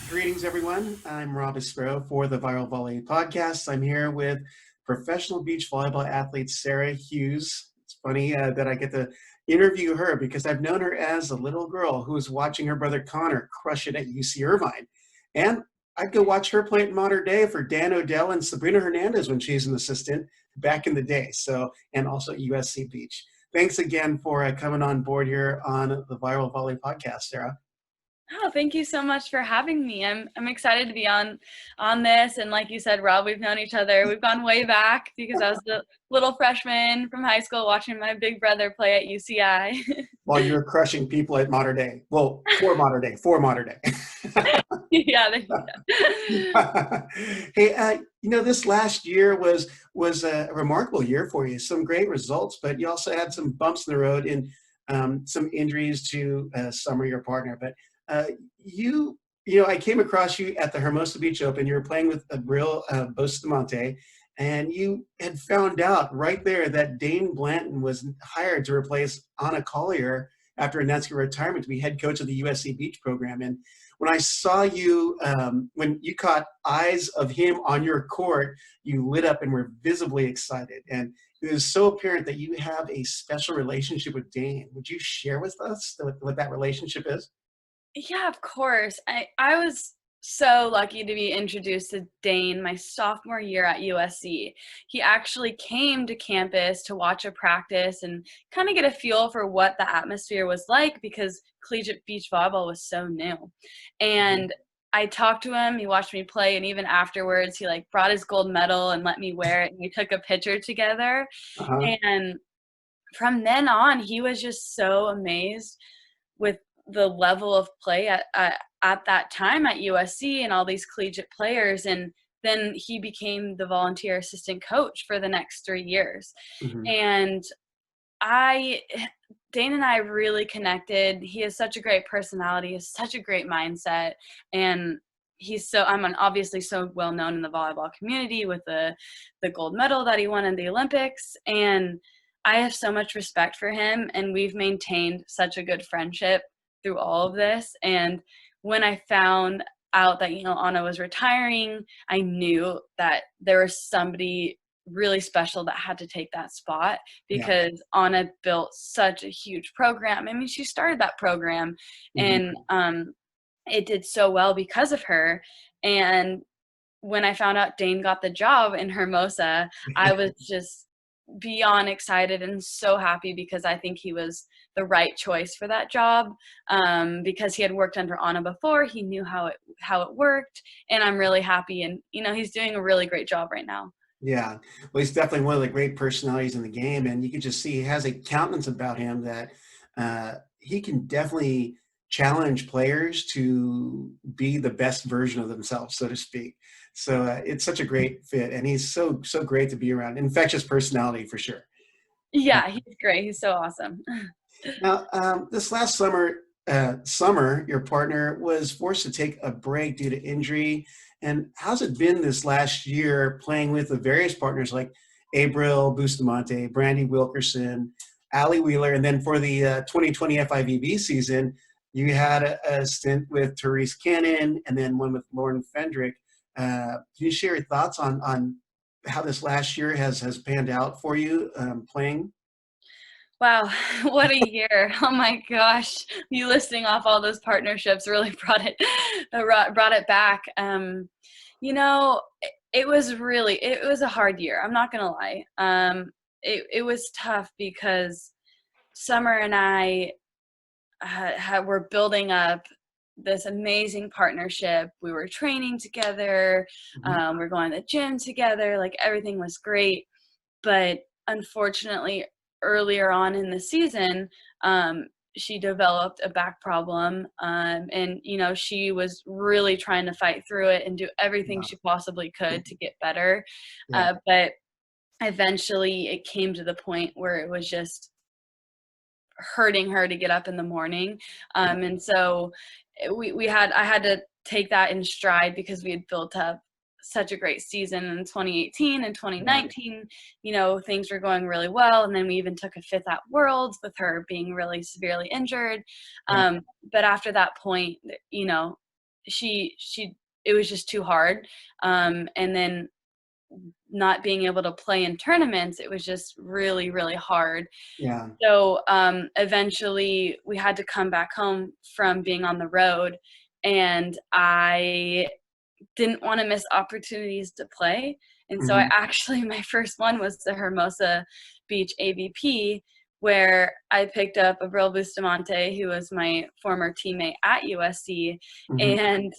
Greetings, everyone. I'm Rob Espero for the Viral Volley Podcast. I'm here with professional beach volleyball athlete Sara Hughes. It's funny that I get to interview her because I've known her as a little girl who was watching her brother Connor crush it at UC Irvine. And I'd go watch her play at Modern Day for Dan Odell and Sabrina Hernandez when she's an assistant back in the day. And also at USC Beach. Thanks again for coming on board here on the Viral Volley Podcast, Sara. Oh, thank you so much for having me. I'm excited to be on this. And like you said, Rob, we've known each other. We've gone way back because I was the little freshman from high school watching my big brother play at UCI. While you were crushing people at Modern Day. Well, for Modern Day. Yeah. Hey, this last year was a remarkable year for you. Some great results, but you also had some bumps in the road in some injuries to Summer, your partner. But I came across you at the Hermosa Beach Open. You were playing with Abril Bustamante, and you had found out right there that Dane Blanton was hired to replace Anna Collier after Anet's retirement to be head coach of the USC Beach program. And when I saw you, when you caught eyes of him on your court, you lit up and were visibly excited. And it was so apparent that you have a special relationship with Dane. Would you share with us what that relationship is? Yeah, of course. I was so lucky to be introduced to Dane my sophomore year at USC. He actually came to campus to watch a practice and kind of get a feel for what the atmosphere was like because collegiate beach volleyball was so new. And I talked to him, he watched me play, and even afterwards he brought his gold medal and let me wear it, and we took a picture together. Uh-huh. And from then on, he was just so amazed with the level of play at that time at USC and all these collegiate players. And then he became the volunteer assistant coach for the next 3 years. Mm-hmm. And Dane and I really connected. He has such a great personality, has such a great mindset. And I'm obviously so well known in the volleyball community with the gold medal that he won in the Olympics. And I have so much respect for him, and we've maintained such a good friendship through all of this. And when I found out that, Anna was retiring, I knew that there was somebody really special that had to take that spot because Anna built such a huge program. I mean, she started that program and it did so well because of her. And when I found out Dane got the job in Hermosa, I was just beyond excited and so happy because I think he was the right choice for that job because he had worked under Anna before. He knew how it worked, and I'm really happy. And he's doing a really great job right now. Yeah, well, he's definitely one of the great personalities in the game, and you can just see he has a countenance about him that he can definitely challenge players to be the best version of themselves, so to speak. So it's such a great fit, and he's so great to be around. Infectious personality for sure. Yeah, he's great. He's so awesome. Now, this last summer, your partner was forced to take a break due to injury. And how's it been this last year playing with the various partners like Abril Bustamante, Brandy Wilkerson, Allie Wheeler, and then for the 2020 FIVB season, you had a stint with Therese Cannon and then one with Lauren Fendrick. Can you share your thoughts on how this last year has panned out for you playing? Wow, what a year. Oh my gosh. You listing off all those partnerships really brought it back. It was a hard year. I'm not going to lie. It was tough because Summer and I were building up this amazing partnership. We were training together. We were going to the gym together. Everything was great. But unfortunately, earlier on in the season, she developed a back problem. And she was really trying to fight through it and do everything she possibly could to get better. But eventually it came to the point where it was just hurting her to get up in the morning. And so I had to take that in stride because we had built up such a great season in 2018 and 2019. Things were going really well. And then we even took a fifth at Worlds with her being really severely injured. But after that point, it was just too hard. And then not being able to play in tournaments, it was just really, really hard. Yeah. So eventually we had to come back home from being on the road, and I didn't want to miss opportunities to play. And so Mhm. my first one was the Hermosa Beach AVP, where I picked up Abril Bustamante, who was my former teammate at USC, Mhm. and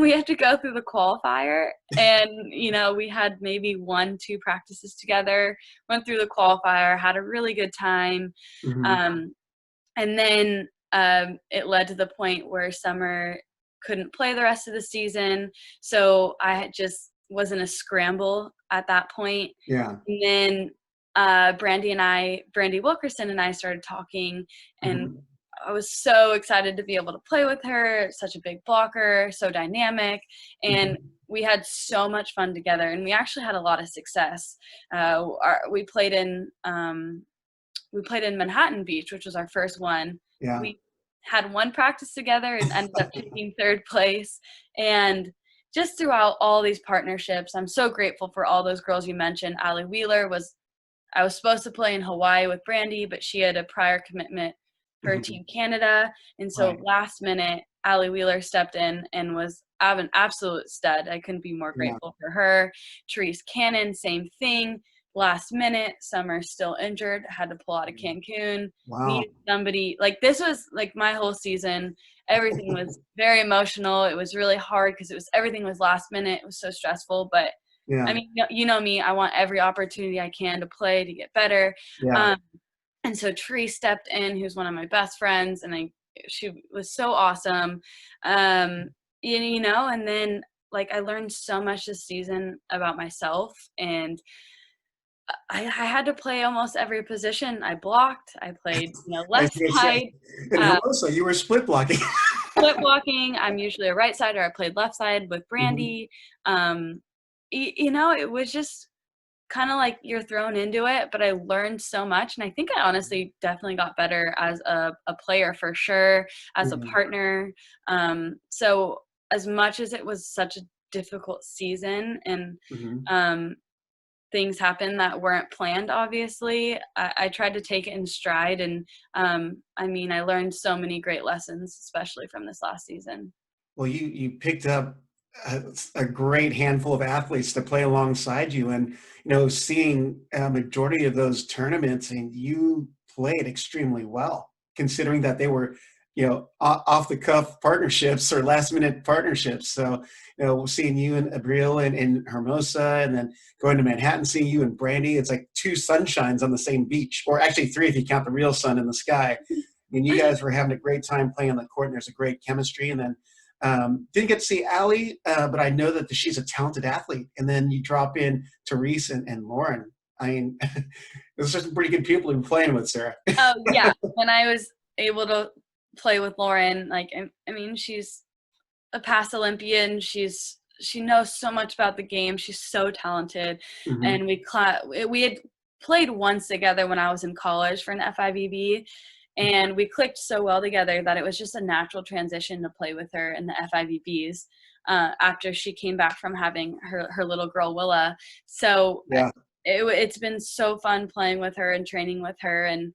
we had to go through the qualifier. And, we had maybe 1-2 practices together, went through the qualifier, had a really good time. Mhm. And then it led to the point where Summer couldn't play the rest of the season. So I just was in a scramble at that point. Yeah. And then Brandy Wilkerson and I started talking, and Mhm. I was so excited to be able to play with her. Such a big blocker, so dynamic, and Mhm. we had so much fun together. And we actually had a lot of success. We played in Manhattan Beach, which was our first one. Yeah. We had one practice together and ended up taking third place. And just throughout all these partnerships, I'm so grateful for all those girls you mentioned. Allie Wheeler I was supposed to play in Hawaii with Brandy, but she had a prior commitment for Mhm. Team Canada. And so Right. last minute, Allie Wheeler stepped in and was an absolute stud. I couldn't be more Yeah. grateful for her. Therese Cannon, same thing. Last minute, Summer's still injured, had to pull out of Cancun, Wow. needed somebody. Like, this was like my whole season. Everything was very emotional. It was really hard because everything was last minute. It was so stressful, but I Yeah. mean, you know me, I want every opportunity I can to play, to get better. Yeah. Um, and so Tree stepped in, who's one of my best friends, and she was so awesome. And then like I learned so much this season about myself, and I had to play almost every position. I blocked, I played, I left was gonna say, side, in uh, Hermosa, you were split blocking. split blocking. I'm usually a right sider. I played left side with Mhm. Brandy. Um, it was just kind of like you're thrown into it, but I learned so much. And I think I honestly definitely got better as a player for sure, as a Mhm. partner. So as much as it was such a difficult season, and Mhm. um, things happened that weren't planned, obviously, I tried to take it in stride. And I learned so many great lessons, especially from this last season. Well, you picked up a great handful of athletes to play alongside you, and seeing a majority of those tournaments, and you played extremely well, considering that they were, off the cuff partnerships or last minute partnerships. So, seeing you and Abril and Hermosa, and then going to Manhattan, seeing you and Brandy, it's like two sunshines on the same beach, or actually three if you count the real sun in the sky. And you guys were having a great time playing on the court, and there's a great chemistry. And then didn't get to see Allie, but I know that she's a talented athlete. And then you drop in Therese and Lauren. I mean, those are some pretty good people to be playing with, Sarah. Oh yeah, when I was able to play with Lauren, like she's a past Olympian. She knows so much about the game. She's so talented, Mhm. and we had played once together when I was in college for an FIVB, and we clicked so well together that it was just a natural transition to play with her in the FIVBs after she came back from having her little girl Willa. So Yeah. it's been so fun playing with her and training with her, and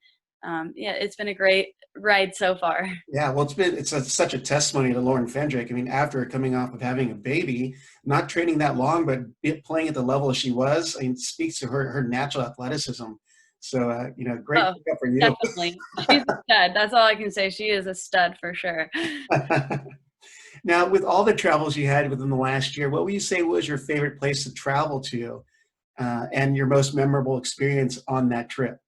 yeah, it's been a great ride so far. Yeah, well, such a testimony to Lauren Fendrick. I mean, after coming off of having a baby, not training that long, but playing at the level she was, I mean, speaks to her natural athleticism. So, great Oh, pickup for you. definitely. She's a stud. That's all I can say. She is a stud for sure. Now, with all the travels you had within the last year, what would you say was your favorite place to travel to, and your most memorable experience on that trip?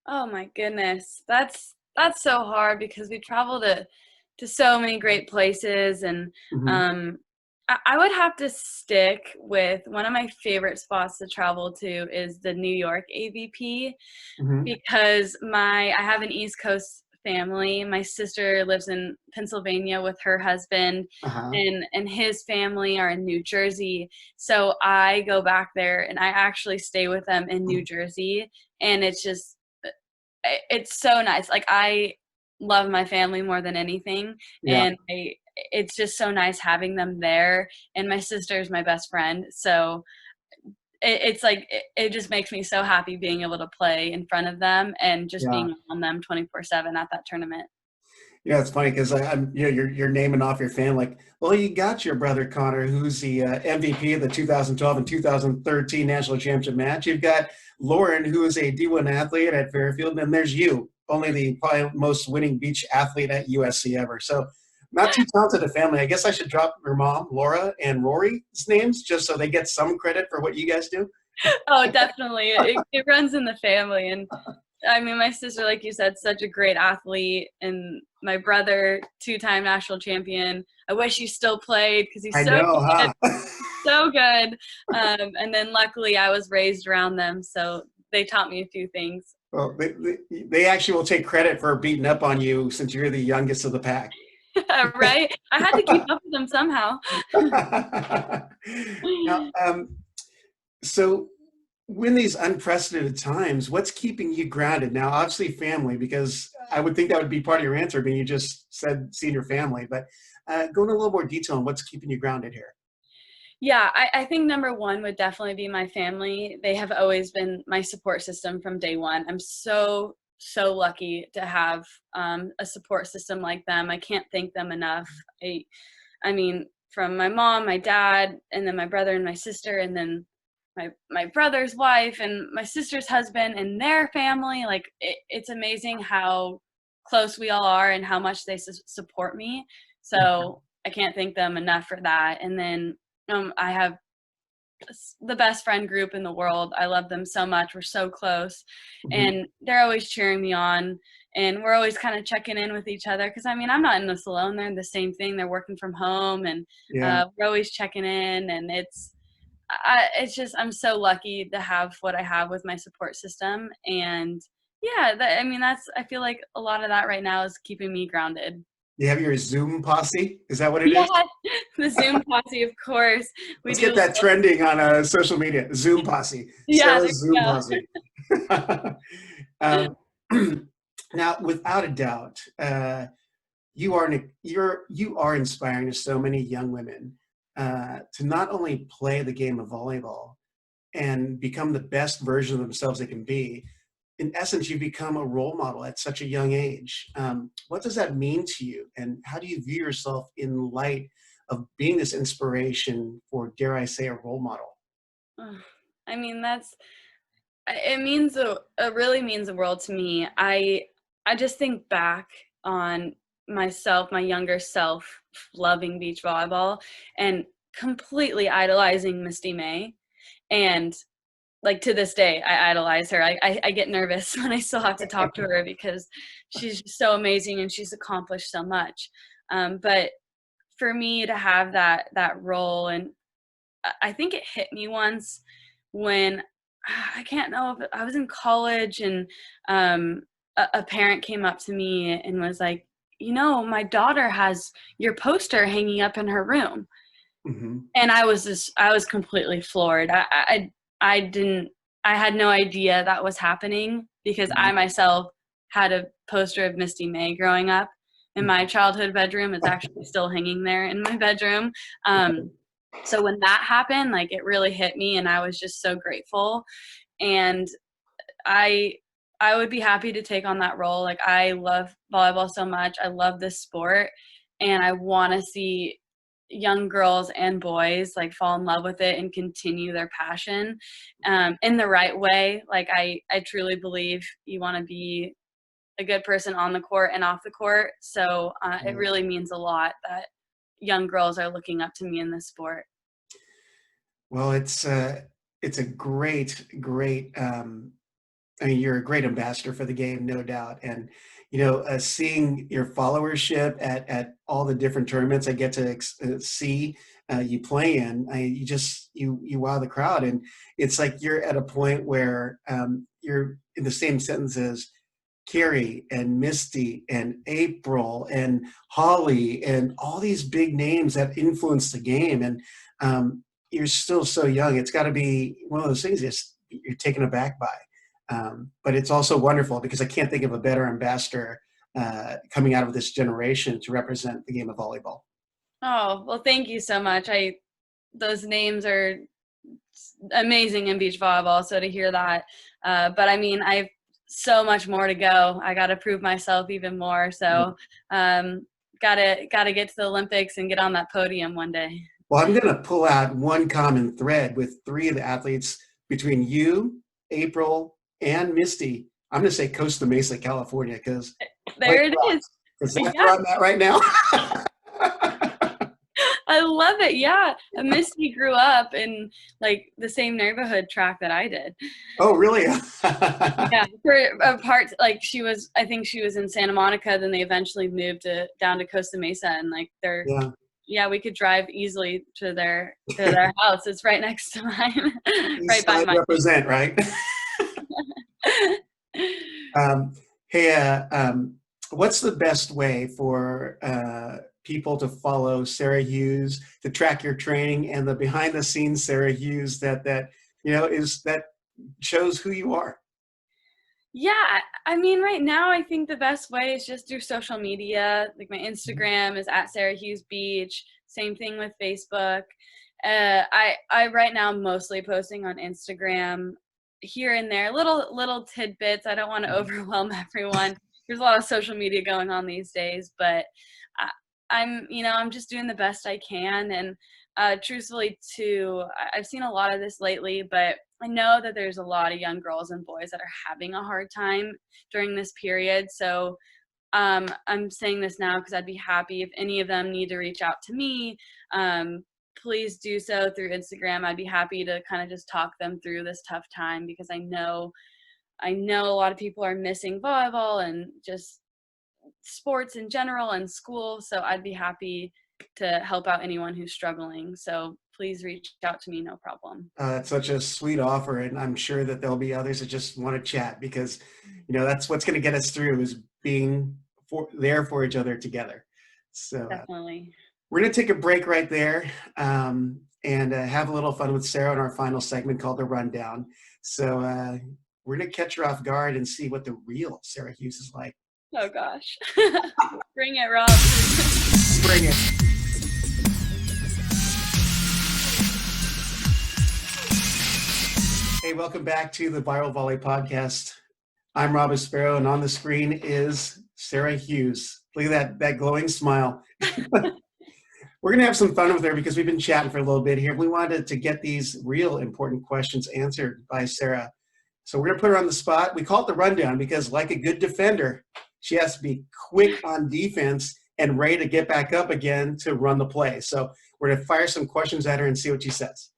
Oh my goodness. That's so hard because we travel to so many great places. And Hmm. um I would have to stick with one of my favorite spots to travel to is the New York AVP, Hmm. because I have an East Coast family. My sister lives in Pennsylvania with her husband, Uh-huh. and his family are in New Jersey. So I go back there and I actually stay with them in New Jersey, and it's so nice. Like, I love my family more than anything, Yeah. and it's just so nice having them there. And my sister is my best friend. So it's like, it just makes me so happy being able to play in front of them and just Yeah. being on them 24/7 at that tournament. Yeah, it's funny because I'm, you're naming off your family. Like, well, you got your brother Connor, who's the MVP of the 2012 and 2013 national championship match. You've got Lauren, who is a D1 athlete at Fairfield, and then there's you, only the probably most winning beach athlete at USC ever. So, not too talented a family. I guess I should drop your mom, Laura, and Rory's names just so they get some credit for what you guys do. Oh, definitely. It runs in the family. And I mean, my sister, like you said, such a great athlete, and my brother, 2-time national champion. I wish he still played because he's I so know, good, huh? so good. And then luckily I was raised around them, so they taught me a few things. Well, they actually will take credit for beating up on you since you're the youngest of the pack. Right? I had to keep up with them somehow. Now, so when these unprecedented times, what's keeping you grounded? Now, obviously family, because I would think that would be part of your answer, but you just said seeing your family, but go into a little more detail on what's keeping you grounded here. Yeah, I think number one would definitely be my family. They have always been my support system from day one. I'm so lucky to have a support system like them. I can't thank them enough. I mean, from my mom, my dad, and then my brother and my sister, and then my brother's wife and my sister's husband and their family. Like, it's amazing how close we all are and how much they support me. So I can't thank them enough for that. And then I have the best friend group in the world. I love them so much. We're so close, and they're always cheering me on, and we're always kind of checking in with each other. Cause I mean, I'm not in this alone. They're in the same thing. They're working from home, and Yeah. we're always checking in, and it's just, I'm so lucky to have what I have with my support system. And yeah, I mean, I feel like a lot of that right now is keeping me grounded. You have your Zoom posse? Is that what it Yeah, is? the Zoom posse, of course. We Let's do. get that trending on social media. Zoom posse. Yeah, there Sarah's you Zoom go. posse. um, now, without a doubt, you are inspiring to so many young women to not only play the game of volleyball and become the best version of themselves they can be. In essence, you become a role model at such a young age. What does that mean to you, and how do you view yourself in light of being this inspiration for, dare I say, a role model? I mean, it really means the world to me. I just think back on myself, my younger self, loving beach volleyball and completely idolizing Misty May. And like, to this day, I idolize her. I get nervous when I still have to talk to her because she's just so amazing and she's accomplished so much. But for me to have that role, and I think it hit me once when I can't know if I was in college, and a parent came up to me and was like, my daughter has your poster hanging up in her room. Mm-hmm. And I was completely floored. I had no idea that was happening because I myself had a poster of Misty May growing up in my childhood bedroom. It's actually still hanging there in my bedroom. So when that happened, like, it really hit me, and I was just so grateful. And I would be happy to take on that role. Like, I love volleyball so much. I love this sport, and I want to see young girls and boys like fall in love with it and continue their passion in the right way. Like, I truly believe you want to be a good person on the court and off the court. So it really means a lot that young girls are looking up to me in this sport. Well, it's a great. I mean, you're a great ambassador for the game, no doubt. And seeing your followership at all the different tournaments I get to see you play in, you wow the crowd. And it's like you're at a point where you're in the same sentence as Carrie and Misty and April and Holly and all these big names that influence the game. And you're still so young. It's got to be one of those things you're taken aback by. But it's also wonderful because I can't think of a better ambassador coming out of this generation to represent the game of volleyball. Oh, well, thank you so much. Those names are amazing in beach volleyball. So to hear that, but I mean, I've so much more to go. I got to prove myself even more. So, gotta get to the Olympics and get on that podium one day. Well, I'm going to pull out one common thread with three of the athletes between you, April, and Misty. I'm going to say Costa Mesa, California, because There it is. Because that's where I'm at right now. I love it. Yeah. Misty grew up in like the same neighborhood track that I did. Oh, really? Yeah. For a part, like I think she was in Santa Monica, then they eventually moved down to Costa Mesa, and like yeah, we could drive easily to their house. It's right next to mine. Right by mine. Represent, right? Hey, what's the best way for people to follow Sara Hughes, to track your training, and the behind the scenes Sara Hughes that shows who you are? Yeah, I mean, right now I think the best way is just through social media. Like my Instagram is at Sara Hughes Beach. Same thing with Facebook. I right now I'm mostly posting on Instagram, here and there, little tidbits. I don't want to overwhelm everyone. There's a lot of social media going on these days, but I'm just doing the best I can. And truthfully too, I've seen a lot of this lately, but I know that there's a lot of young girls and boys that are having a hard time during this period. So I'm saying this now because I'd be happy if any of them need to reach out to me. Please do so through Instagram. I'd be happy to kind of just talk them through this tough time, because I know a lot of people are missing volleyball and just sports in general and school. So I'd be happy to help out anyone who's struggling. So please reach out to me, no problem. That's such a sweet offer, and I'm sure that there'll be others that just want to chat, because that's what's going to get us through, is being there for each other together. So definitely. We're going to take a break right there and have a little fun with Sara in our final segment called The Rundown. So we're going to catch her off guard and see what the real Sara Hughes is like. Oh, gosh. Bring it, Rob. Bring it. Hey, welcome back to the Viral Volley Podcast. I'm Rob Espero, and on the screen is Sara Hughes. Look at that glowing smile. We're going to have some fun with her because we've been chatting for a little bit here. We wanted to get these real important questions answered by Sara. So we're going to put her on the spot. We call it the rundown because, like a good defender, she has to be quick on defense and ready to get back up again to run the play. So we're going to fire some questions at her and see what she says.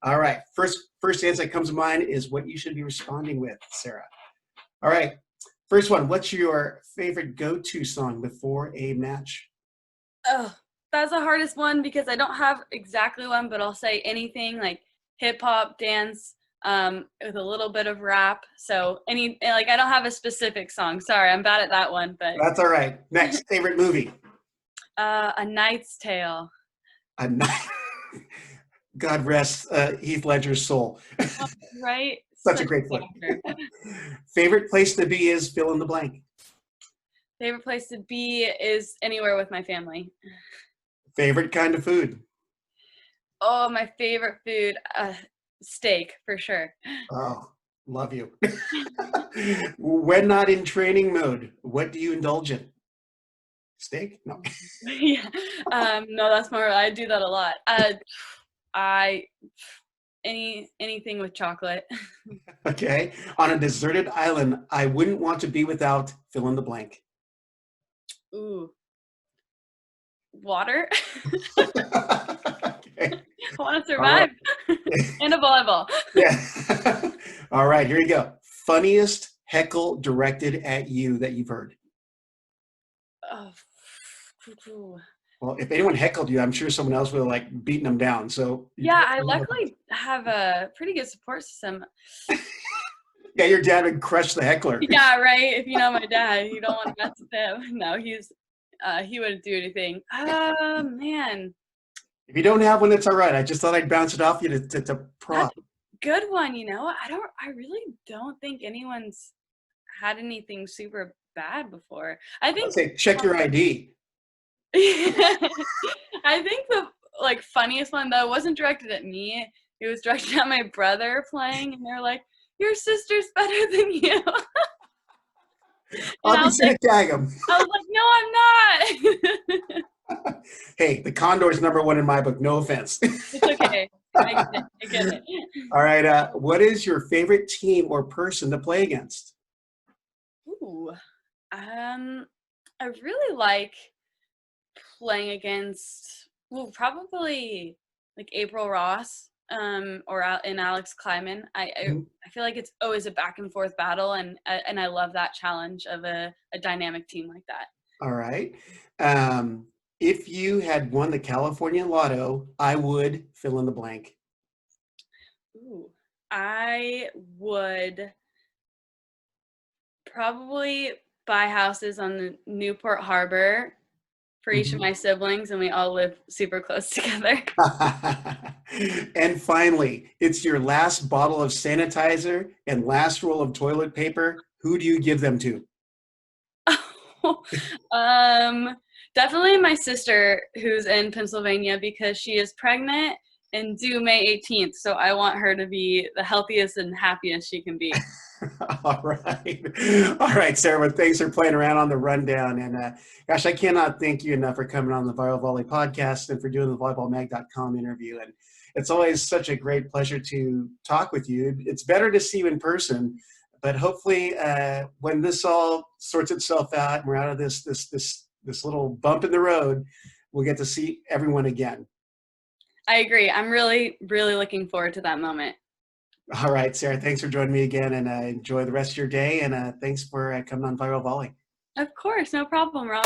All right. First answer that comes to mind is what you should be responding with, Sara. All right. First one, what's your favorite go-to song before a match? Oh, that's the hardest one because I don't have exactly one, but I'll say anything like hip hop, dance, with a little bit of rap. So I don't have a specific song. Sorry, I'm bad at that one, but that's all right. Next, favorite movie? A Knight's Tale. God rest Heath Ledger's soul. Oh, right? Such a great flick. Favorite place to be is fill in the blank. Favorite place to be is anywhere with my family. Favorite kind of food? Oh, my favorite food, steak, for sure. Oh, love you. When not in training mode, what do you indulge in? Steak? No. Yeah. No, that's more, I do that a lot. Anything with chocolate. Okay. On a deserted island, I wouldn't want to be without fill in the blank. Ooh. Water. Okay. I want to survive. Right. And a volleyball. Yeah. All right, here you go. Funniest heckle directed at you that you've heard. Oh. Well, if anyone heckled you, I'm sure someone else would have beaten them down. So yeah, I luckily have a pretty good support system. Yeah, your dad would crush the heckler. Yeah, right. If you know my dad, you don't want to mess with him. No, he wouldn't do anything. Man. If you don't have one, that's all right. I just thought I'd bounce it off you to prop. That's a good one, I really don't think anyone's had anything super bad before. I think check your ID. I think the funniest one though wasn't directed at me. It was directed at my brother playing, and they're like, "Your sister's better than you." And I'll be sure to tag him. I was like, "No, I'm not." Hey, the Condor's #1 in my book. No offense. It's okay. I get it. All right. What is your favorite team or person to play against? Ooh, I really like playing against, well, probably like April Ross, or in Alex Kleiman. I feel like it's always a back and forth battle, and I love that challenge of a dynamic team like that. All right. If you had won the California Lotto, I would fill in the blank. Ooh, I would probably buy houses on the Newport Harbor for each of my siblings, and we all live super close together. And finally, it's your last bottle of sanitizer and last roll of toilet paper. Who do you give them to? Definitely my sister, who's in Pennsylvania, because she is pregnant and due May 18th. So I want her to be the healthiest and happiest she can be. All right, Sarah. Well, thanks for playing around on the rundown. And gosh, I cannot thank you enough for coming on the Viral Volley Podcast and for doing the volleyballmag.com interview. And it's always such a great pleasure to talk with you. It's better to see you in person, but hopefully when this all sorts itself out and we're out of this little bump in the road, we'll get to see everyone again. I agree. I'm really, really looking forward to that moment. All right, Sarah, thanks for joining me again, and enjoy the rest of your day, and thanks for coming on Viral Volley. Of course, no problem, Rob.